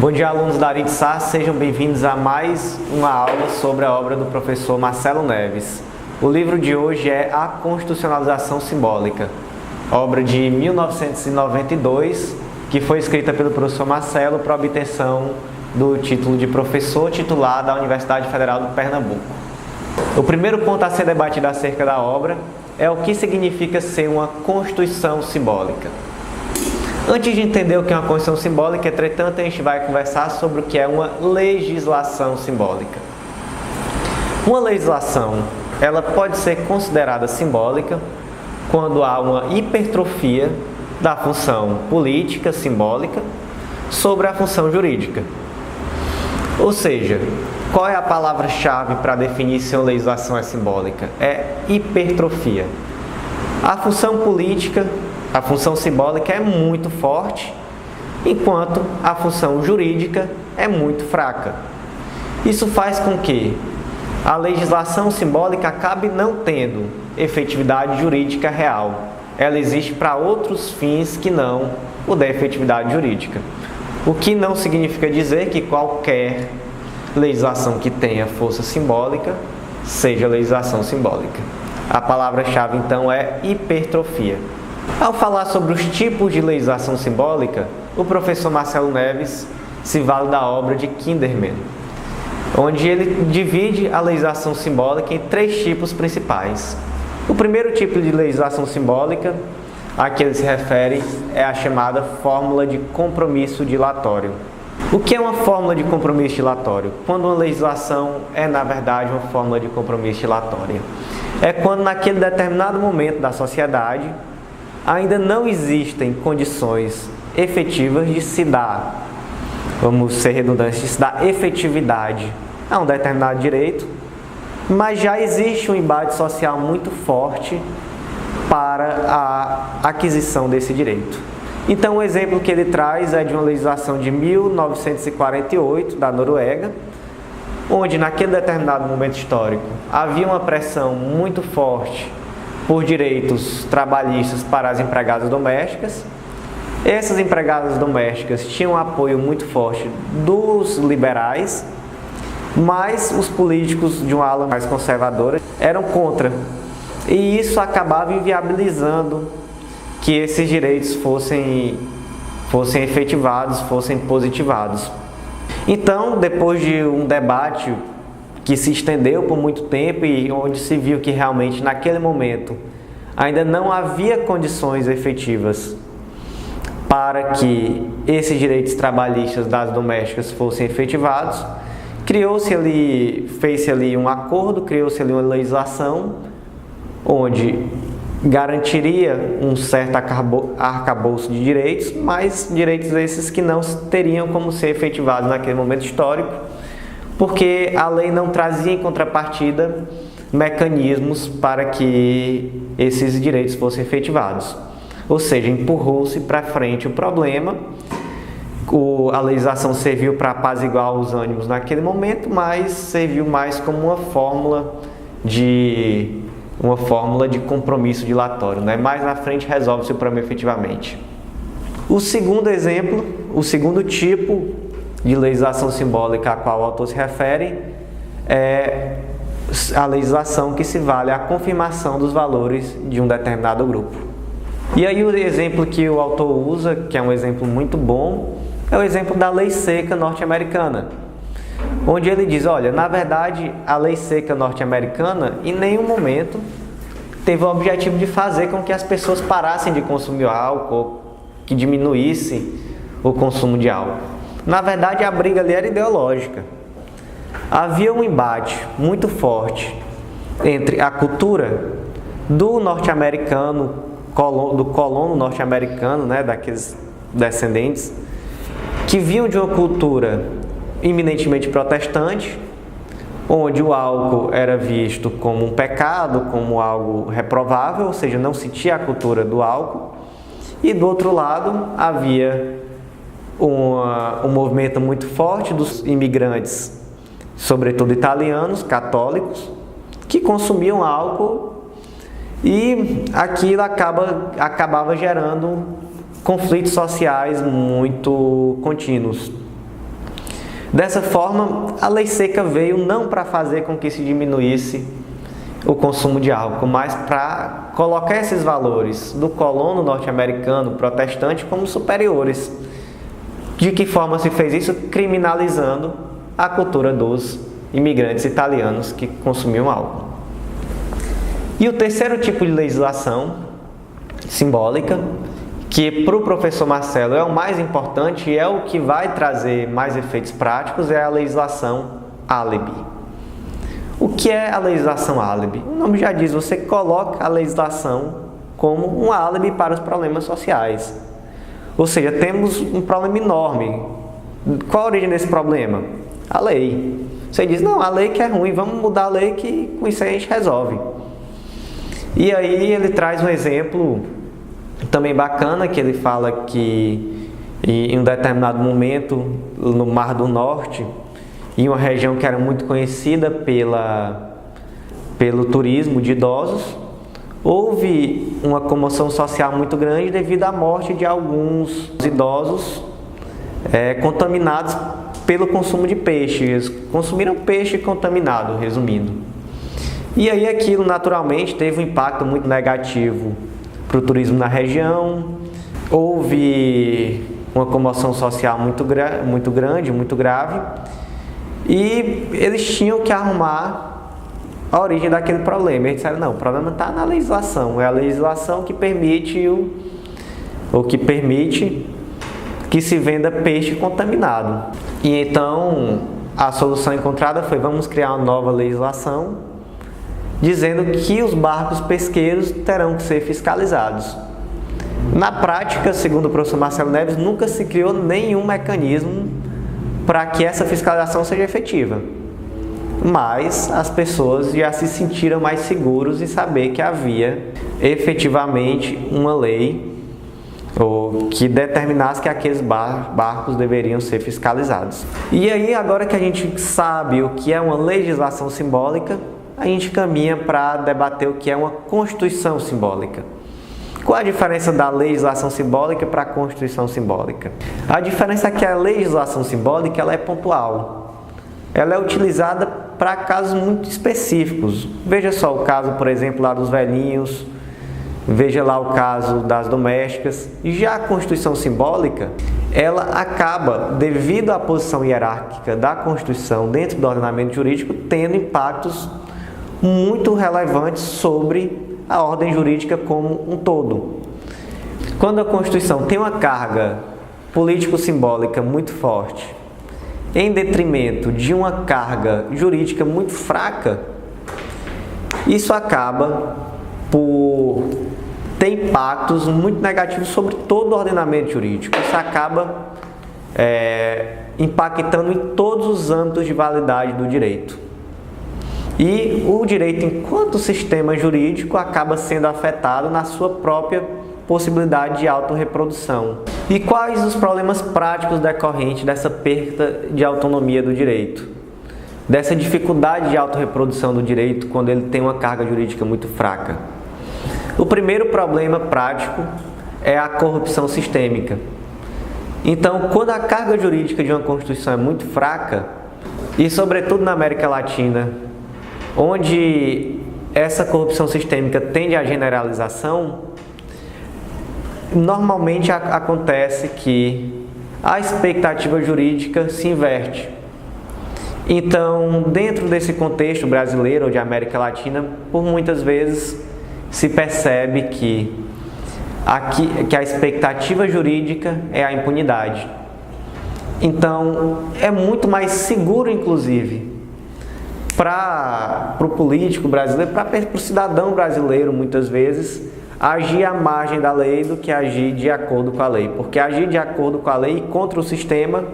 Bom dia, alunos da Ari de Sá, sejam bem-vindos a mais uma aula sobre a obra do professor Marcelo Neves. O livro de hoje é A Constitucionalização Simbólica, obra de 1992, que foi escrita pelo professor Marcelo para obtenção do título de professor titular da Universidade Federal do Pernambuco. O primeiro ponto a ser debatido acerca da obra é o que significa ser uma Constituição simbólica. Antes de entender o que é uma Constituição simbólica, entretanto, a gente vai conversar sobre o que é uma legislação simbólica. Uma legislação, ela pode ser considerada simbólica quando há uma hipertrofia da função política simbólica sobre a função jurídica. Ou seja, qual é a palavra-chave para definir se uma legislação é simbólica? É hipertrofia. A função política, a função simbólica é muito forte, enquanto a função jurídica é muito fraca. Isso faz com que a legislação simbólica acabe não tendo efetividade jurídica real. Ela existe para outros fins que não o da efetividade jurídica. O que não significa dizer que qualquer legislação que tenha força simbólica seja legislação simbólica. A palavra-chave, então, é hipertrofia. Ao falar sobre os tipos de legislação simbólica, o professor Marcelo Neves se vale da obra de Kinderman, onde ele divide a legislação simbólica em três tipos principais. O primeiro tipo de legislação simbólica a que ele se refere é a chamada fórmula de compromisso dilatório. O que é uma fórmula de compromisso dilatório? Quando uma legislação é, na verdade, uma fórmula de compromisso dilatória. É quando, naquele determinado momento da sociedade, ainda não existem condições efetivas de se dar, vamos ser redundantes, de se dar efetividade a um determinado direito, mas já existe um embate social muito forte para a aquisição desse direito. Então, o exemplo que ele traz é de uma legislação de 1948, da Noruega, onde naquele determinado momento histórico havia uma pressão muito forte por direitos trabalhistas para as empregadas domésticas. Essas empregadas domésticas tinham um apoio muito forte dos liberais, mas os políticos de uma ala mais conservadora eram contra. E isso acabava inviabilizando que esses direitos fossem efetivados, fossem positivados. Então, depois de um debate que se estendeu por muito tempo e onde se viu que realmente naquele momento ainda não havia condições efetivas para que esses direitos trabalhistas das domésticas fossem efetivados, fez-se ali um acordo, criou-se ali uma legislação onde garantiria um certo arcabouço de direitos, mas direitos esses que não teriam como ser efetivados naquele momento histórico, porque a lei não trazia em contrapartida mecanismos para que esses direitos fossem efetivados. Ou seja, empurrou-se para frente o problema, a legislação serviu para apaziguar os ânimos naquele momento, mas serviu mais como uma fórmula de compromisso dilatório, né? Mais na frente resolve-se o problema efetivamente. O segundo tipo de legislação simbólica a qual o autor se refere é a legislação que se vale à confirmação dos valores de um determinado grupo. E aí o exemplo que o autor usa, que é um exemplo muito bom, é o exemplo da lei seca norte-americana, onde ele diz, olha, na verdade a lei seca norte-americana em nenhum momento teve o objetivo de fazer com que as pessoas parassem de consumir álcool, ou que diminuísse o consumo de álcool. Na verdade, a briga ali era ideológica. Havia um embate muito forte entre a cultura do norte-americano, do colono norte-americano, né, daqueles descendentes, que vinham de uma cultura eminentemente protestante, onde o álcool era visto como um pecado, como algo reprovável, ou seja, não se tinha a cultura do álcool. E do outro lado havia um movimento muito forte dos imigrantes, sobretudo italianos, católicos, que consumiam álcool, e aquilo acabava gerando conflitos sociais muito contínuos. Dessa forma, a lei seca veio não para fazer com que se diminuísse o consumo de álcool, mas para colocar esses valores do colono norte-americano protestante como superiores. De que forma se fez isso? Criminalizando a cultura dos imigrantes italianos que consumiam álcool. E o terceiro tipo de legislação simbólica, que para o professor Marcelo é o mais importante e é o que vai trazer mais efeitos práticos, é a legislação álibi. O que é a legislação álibi? O nome já diz, você coloca a legislação como um álibi para os problemas sociais. Ou seja, temos um problema enorme. Qual a origem desse problema? A lei. Você diz, não, a lei que é ruim, vamos mudar a lei que com isso a gente resolve. E aí ele traz um exemplo também bacana, que ele fala que em um determinado momento, no Mar do Norte, em uma região que era muito conhecida pelo turismo de idosos, houve uma comoção social muito grande devido à morte de alguns idosos contaminados pelo consumo de peixe. Eles consumiram peixe contaminado, resumindo. E aí aquilo naturalmente teve um impacto muito negativo para o turismo na região. Houve uma comoção social muito grande, muito grave, e eles tinham que arrumar a origem daquele problema. Eles disseram, não, o problema está na legislação, é a legislação que permite que se venda peixe contaminado. E então a solução encontrada foi, vamos criar uma nova legislação dizendo que os barcos pesqueiros terão que ser fiscalizados. Na prática, segundo o professor Marcelo Neves, nunca se criou nenhum mecanismo para que essa fiscalização seja efetiva. Mas as pessoas já se sentiram mais seguros em saber que havia efetivamente uma lei que determinasse que aqueles barcos deveriam ser fiscalizados. E aí, agora que a gente sabe o que é uma legislação simbólica, a gente caminha para debater o que é uma constituição simbólica. Qual a diferença da legislação simbólica para a constituição simbólica? A diferença é que a legislação simbólica ela é pontual. Ela é utilizada para casos muito específicos. Veja só o caso, por exemplo, lá dos velhinhos, veja lá o caso das domésticas. E já a constituição simbólica, ela acaba, devido à posição hierárquica da Constituição dentro do ordenamento jurídico, tendo impactos muito relevantes sobre a ordem jurídica como um todo. Quando a Constituição tem uma carga político-simbólica muito forte, em detrimento de uma carga jurídica muito fraca, isso acaba por ter impactos muito negativos sobre todo o ordenamento jurídico. Isso acaba impactando em todos os âmbitos de validade do direito. E o direito, enquanto sistema jurídico, acaba sendo afetado na sua própria possibilidade de autorreprodução. E quais os problemas práticos decorrentes dessa perda de autonomia do direito? Dessa dificuldade de autorreprodução do direito quando ele tem uma carga jurídica muito fraca? O primeiro problema prático é a corrupção sistêmica. Então, quando a carga jurídica de uma Constituição é muito fraca, e sobretudo na América Latina, onde essa corrupção sistêmica tende à generalização, normalmente acontece que a expectativa jurídica se inverte. Então, dentro desse contexto brasileiro ou de América Latina, por muitas vezes se percebe que a expectativa jurídica é a impunidade. Então, é muito mais seguro, inclusive, para o político brasileiro, para o cidadão brasileiro, muitas vezes, agir à margem da lei do que agir de acordo com a lei. Porque agir de acordo com a lei e contra o sistema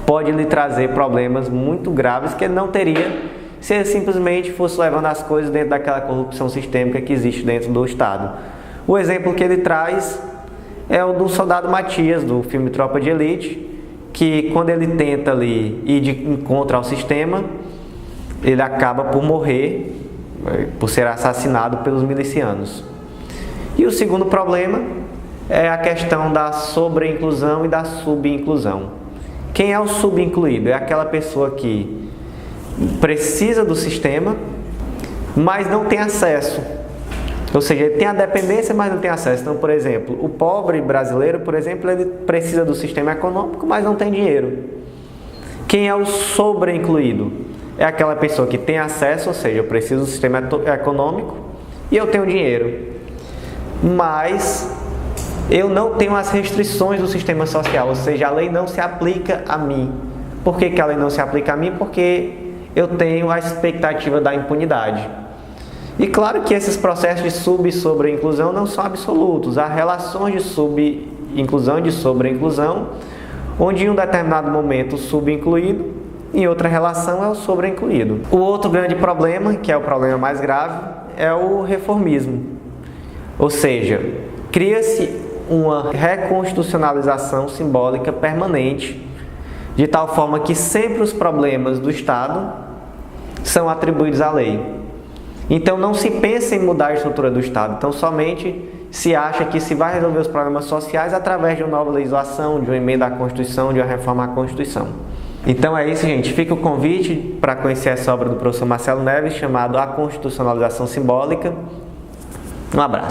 pode lhe trazer problemas muito graves que ele não teria se ele simplesmente fosse levando as coisas dentro daquela corrupção sistêmica que existe dentro do Estado. O exemplo que ele traz é o do soldado Matias, do filme Tropa de Elite, que quando ele tenta ali ir de encontro ao sistema, ele acaba por morrer, por ser assassinado pelos milicianos. E o segundo problema é a questão da sobreinclusão e da subinclusão. Quem é o subincluído? É aquela pessoa que precisa do sistema, mas não tem acesso. Ou seja, ele tem a dependência, mas não tem acesso. Então, por exemplo, o pobre brasileiro, por exemplo, ele precisa do sistema econômico, mas não tem dinheiro. Quem é o sobreincluído? É aquela pessoa que tem acesso, ou seja, eu preciso do sistema econômico e eu tenho dinheiro, mas eu não tenho as restrições do sistema social, ou seja, a lei não se aplica a mim. Por que a lei não se aplica a mim? Porque eu tenho a expectativa da impunidade. E claro que esses processos de sub- e sobreinclusão não são absolutos. Há relações de subinclusão e de sobreinclusão, onde em um determinado momento o subincluído, em outra relação é o sobreincluído. O outro grande problema, que é o problema mais grave, é o reformismo. Ou seja, cria-se uma reconstitucionalização simbólica permanente, de tal forma que sempre os problemas do Estado são atribuídos à lei. Então não se pensa em mudar a estrutura do Estado, então somente se acha que se vai resolver os problemas sociais através de uma nova legislação, de uma emenda à Constituição, de uma reforma à Constituição. Então é isso, gente. Fica o convite para conhecer essa obra do professor Marcelo Neves, chamado A Constitucionalização Simbólica. Um abraço.